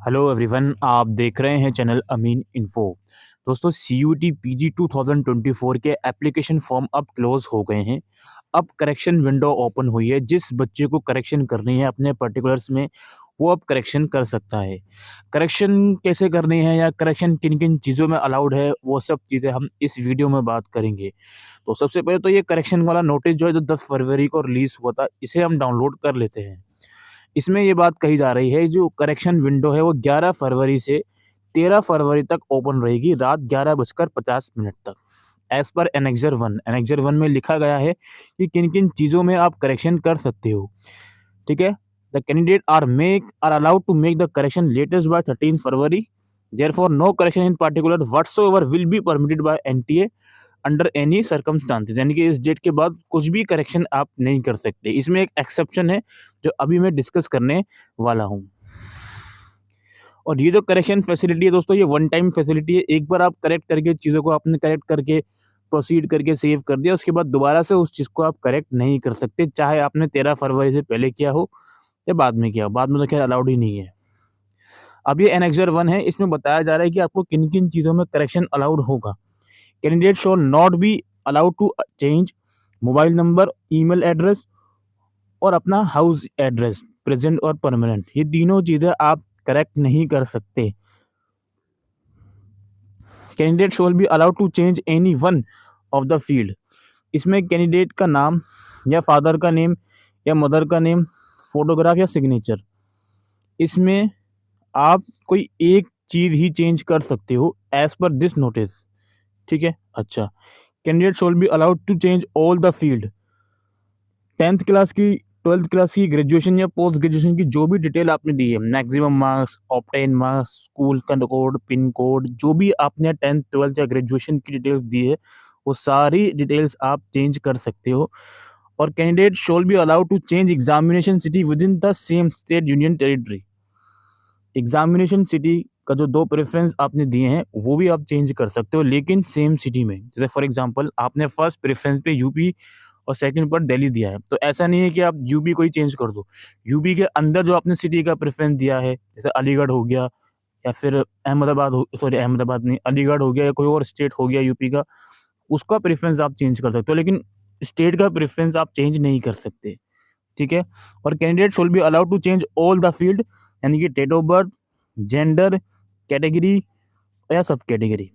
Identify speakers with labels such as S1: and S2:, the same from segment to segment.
S1: Hello everyone, आप देख रहे हैं चैनल अमीन इन्फो। दोस्तों, CUET PG 2024 के एप्लीकेशन फॉर्म अब क्लोज हो गए हैं। अब करेक्शन विंडो ओपन हुई है। जिस बच्चे को करेक्शन करनी है अपने पर्टिकुलर्स में, वो अब करेक्शन कर सकता है। करेक्शन कैसे करनी है या करेक्शन किन किन चीज़ों में अलाउड है, वो सब चीज़ें हम इस वीडियो में बात करेंगे। तो सबसे पहले तो ये करेक्शन वाला नोटिस जो है, जो 10 फरवरी को रिलीज़ हुआ था, इसे हम डाउनलोड कर लेते हैं। इसमें ये बात कही जा रही है, जो करेक्शन विंडो है वो 11 फरवरी से 13 फरवरी तक ओपन रहेगी, रात 11:50 तक। एज़ पर एनेक्सर 1 में लिखा गया है कि किन-किन चीज़ों में आप करेक्शन कर सकते हो, ठीक है? The candidate are allowed to make the correction latest by 13 February, therefore no correction in particular whatsoever will be permitted by NTA under any circumstances. यानी कि इस डेट के बाद कुछ भी करेक्शन आप नहीं कर सकते। इसमें एक एक्सेप्शन है, जो अभी मैं डिस्कस करने वाला हूँ। और ये जो करेक्शन फैसिलिटी है दोस्तों, ये वन टाइम फैसिलिटी है। एक बार आप करेक्ट करके चीज़ों को आपने करेक्ट करके प्रोसीड करके सेव कर दिया, उसके बाद दोबारा से उस चीज़ को आप करेक्ट नहीं कर सकते, चाहे आपने 13 फरवरी से पहले किया हो या बाद में किया हो। बाद में तो खैर अलाउड ही नहीं है। अब ये एनेक्सर 1 है, इसमें बताया जा रहा है कि आपको किन-किन चीज़ों में करेक्शन अलाउड होगा। Candidate shall not be allowed to change mobile number, email address और अपना हाउस एड्रेस, प्रेजेंट और परमानेंट। ये तीनों चीज़ें आप करेक्ट नहीं कर सकते। Candidate shall be allowed to change any one of the field. इसमें कैंडिडेट का नाम या फादर का नेम या मदर का नेम, फोटोग्राफ या सिग्नेचर, इसमें आप कोई एक चीज़ ही चेंज कर सकते हो एज पर दिस नोटिस, ठीक है? अच्छा, candidate shall be allowed to change all the field. 10th class की, 12th क्लास की, ग्रेजुएशन या पोस्ट ग्रेजुएशन की जो भी डिटेल आपने दी है, maximum marks, obtain marks, school का कोड, पिन कोड, जो भी आपने 10th 12th या ग्रेजुएशन की डिटेल्स दी है, वो सारी डिटेल्स आप चेंज कर सकते हो। और candidate shall be allowed to change examination city within the same state union territory. Examination city का जो 2 प्रेफ़रेंस आपने दिए हैं, वो भी आप चेंज कर सकते हो, लेकिन सेम सिटी में। जैसे फॉर एग्ज़ाम्पल, आपने फर्स्ट प्रेफ़रेंस पे यूपी और सेकंड पर दिल्ली दिया है, तो ऐसा नहीं है कि आप यूपी को ही चेंज कर दो। यूपी के अंदर जो आपने सिटी का प्रेफ़रेंस दिया है, जैसे अलीगढ़ हो गया या फिर अहमदाबाद नहीं, अलीगढ़ हो गया या कोई और स्टेट हो गया यूपी का, उसका प्रेफ़रेंस आप चेंज कर सकते हो, लेकिन स्टेट का प्रेफ़रेंस आप चेंज नहीं कर सकते, ठीक है? और candidate should be allowed to change all the field, यानी कि date of birth, gender, category या सब कैटेगरी,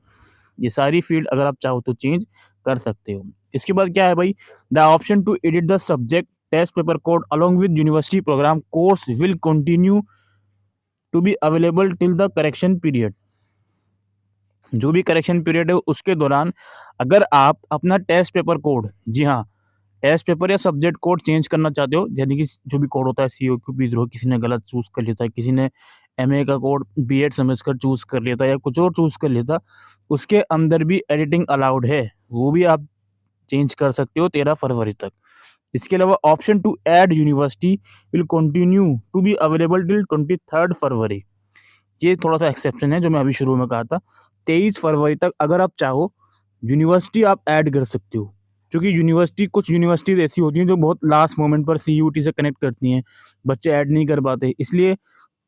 S1: ये सारी फील्ड अगर आप चाहो तो चेंज कर सकते हो। इसके बाद क्या है भाई, the option to edit the subject test paper code along with university programme course will continue to be available till the correction period. जो भी करेक्शन पीरियड है उसके दौरान अगर आप अपना टेस्ट पेपर कोड, जी हाँ, टेस्ट पेपर या सब्जेक्ट कोड चेंज करना चाहते हो, यानी कि जो भी कोड होता है COQ P0, किसी ने गलत चूज़ कर लेता है, किसी ने MA का कोड B.Ed समझकर चूज़ कर लेता है या कुछ और चूज़ कर लेता, उसके अंदर भी एडिटिंग अलाउड है, वो भी आप चेंज कर सकते हो 13 फरवरी तक। इसके अलावा option to add university will continue to be available till 23 February. ये थोड़ा-सा एक्सेप्शन है, जो मैं अभी शुरू में कहा था। 23 फरवरी तक अगर आप चाहो, यूनिवर्सिटी आप ऐड कर सकते हो। क्योंकि कुछ यूनिवर्सिटीज़ ऐसी होती हैं जो बहुत लास्ट मोमेंट पर CUET से कनेक्ट करती हैं, बच्चे ऐड नहीं कर पाते। इसलिए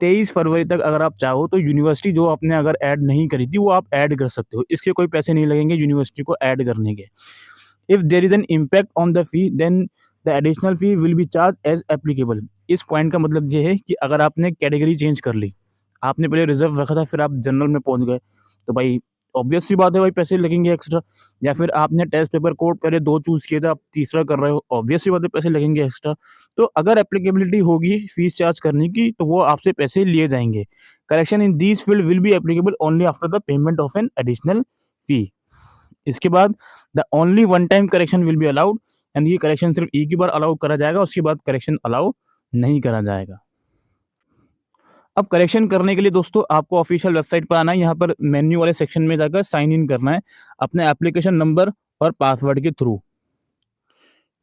S1: 23 फरवरी तक अगर आप चाहो तो यूनिवर्सिटी जो आपने अगर ऐड नहीं करी थी, वो आप ऐड कर सकते हो। इसके कोई पैसे नहीं लगेंगे यूनिवर्सिटी को ऐड करने के। If there is an impact on the fee, then the additional fee will be charge as applicable. इस पॉइंट का मतलब ये है कि अगर आपने कैटेगरी चेंज कर ली, आपने पहले रिज़र्व रखा था, फिर आप जनरल में पहुँच गए, तो भाई ऑब्वियस सी बात है भाई, पैसे लगेंगे एक्स्ट्रा। या फिर आपने टेस्ट पेपर कोड पहले 2 चूज़ किए थे, आप तीसरा कर रहे हो, ऑब्वियस सी बात है पैसे लगेंगे एक्स्ट्रा। तो अगर एप्लीकेबिलिटी होगी फीस चार्ज करने की, तो वो आपसे पैसे लिए जाएँगे। Correction in these field will be applicable only after the payment of an additional fee. इसके बाद the only one time correction will be allowed, यानी ये करेक्शन सिर्फ एक ही बार अलाउ करा जाएगा, उसके बाद करेक्शन अलाउ नहीं करा जाएगा। अब करेक्शन करने के लिए दोस्तों आपको ऑफिशियल वेबसाइट पर आना है, यहाँ पर मेन्यू वाले सेक्शन में जाकर साइन इन करना है अपने एप्लीकेशन नंबर और पासवर्ड के थ्रू,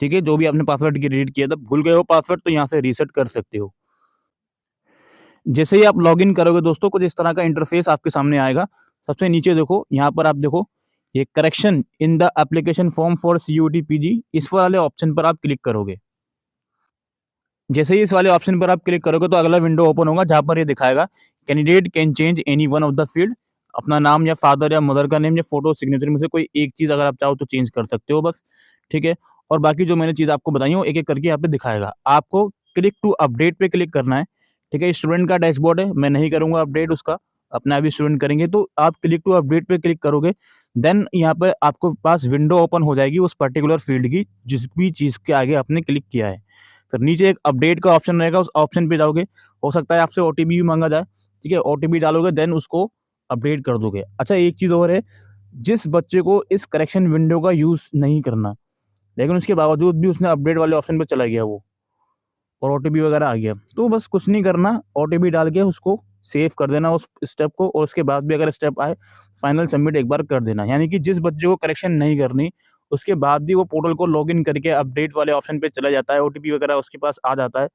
S1: ठीक है? जो भी आपने पासवर्ड क्रिएट किया था, भूल गए हो पासवर्ड, तो यहाँ से रीसेट कर सकते हो। जैसे ही आप लॉगिन करोगे दोस्तों, कुछ इस तरह का इंटरफेस आपके सामने आएगा। सबसे नीचे देखो, यहाँ पर आप देखो, ये correction in the application form for CUET PG, इस वाले ऑप्शन पर आप क्लिक करोगे। जैसे ही इस वाले ऑप्शन पर आप क्लिक करोगे तो अगला विंडो ओपन होगा, जहाँ पर ये दिखाएगा candidate can change any one of the field, अपना नाम या फादर या मदर का नेम या फोटो सिग्नेचर में से कोई एक चीज़ अगर आप चाहो तो चेंज कर सकते हो बस, ठीक है। और बाकी जो मैंने चीज़ आपको बताई वो एक-एक करके यहाँ पे दिखाएगा। आपको क्लिक टू अपडेट पे क्लिक करना है, ठीक है। स्टूडेंट का डैशबोर्ड है, मैं नहीं करूँगा अपडेट उसका, अपना भी स्टूडेंट करेंगे। तो आप क्लिक टू अपडेट पे क्लिक करोगे, देन यहाँ पे आपको पास विंडो ओपन हो जाएगी उस पर्टिकुलर फील्ड की जिस भी चीज़ के आगे आपने क्लिक किया है। फिर नीचे एक अपडेट का ऑप्शन रहेगा, उस ऑप्शन पे जाओगे, हो सकता है आपसे ओटीपी भी माँगा जाए, ठीक है। ओटीपी डालोगे देन उसको अपडेट कर दोगे। अच्छा, एक चीज़ और है, जिस बच्चे को इस करेक्शन विंडो का यूज़ नहीं करना, लेकिन उसके बावजूद भी उसने अपडेट वाले ऑप्शन पे चला गया वो और ओटीपी वगैरह आ गया, तो बस कुछ नहीं करना, ओटीपी डाल के उसको सेव कर देना उस स्टेप को, और उसके बाद भी अगर स्टेप आए, फाइनल सबमिट एक बार कर देना। यानी कि जिस बच्चे को करेक्शन नहीं करनी, उसके बाद भी वो पोर्टल को लॉगिन करके अपडेट वाले ऑप्शन पे चला जाता है, ओटीपी वगैरह उसके पास आ जाता है,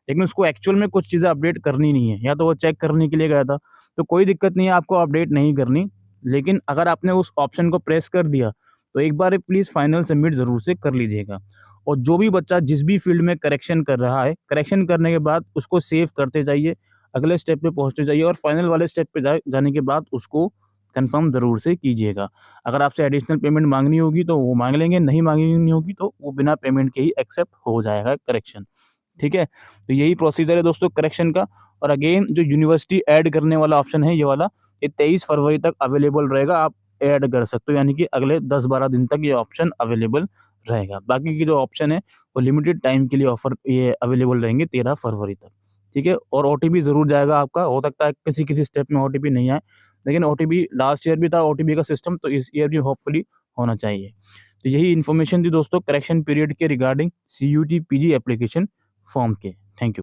S1: लेकिन उसको एक्चुअल में कुछ चीज़ें अपडेट करनी नहीं है, या तो वो चेक करने के लिए गया था, तो कोई दिक्कत नहीं है, आपको अपडेट नहीं करनी। लेकिन अगर आपने उस ऑप्शन को प्रेस कर दिया, तो एक बार प्लीज़ फाइनल सबमिट ज़रूर से कर लीजिएगा। और जो भी बच्चा जिस भी फील्ड में करेक्शन कर रहा है, करेक्शन करने के बाद उसको सेव करते जाइए, अगले स्टेप पे पहुँचते जाइए, और फाइनल वाले स्टेप पे जाने के बाद उसको कन्फर्म ज़रूर से कीजिएगा। अगर आपसे एडिशनल पेमेंट माँगनी होगी तो वो माँग लेंगे, नहीं माँगनी होगी तो वो बिना पेमेंट के ही एक्सेप्ट हो जाएगा करेक्शन, ठीक है। तो यही प्रोसीजर है दोस्तों करेक्शन का। और अगेन जो यूनिवर्सिटी ऐड करने वाला ऑप्शन है ये वाला, ये 23 फरवरी तक अवेलेबल रहेगा, आप ऐड कर सकते हो, यानी कि अगले 10-12 दिन तक ये ऑप्शन अवेलेबल रहेगा। बाकी की जो ऑप्शन है वो लिमिटेड टाइम के लिए ऑफर ये अवेलेबल रहेंगे 13 फरवरी तक, ठीक है। और ओटीपी ज़रूर जाएगा आपका, हो सकता है किसी-किसी स्टेप में ओटीपी नहीं आए, लेकिन ओटीपी लास्ट ईयर भी था ओटीपी का सिस्टम, तो इस ईयर भी होपफुली होना चाहिए। तो यही इन्फॉर्मेशन थी दोस्तों करेक्शन पीरियड के regarding CUET PG application form के।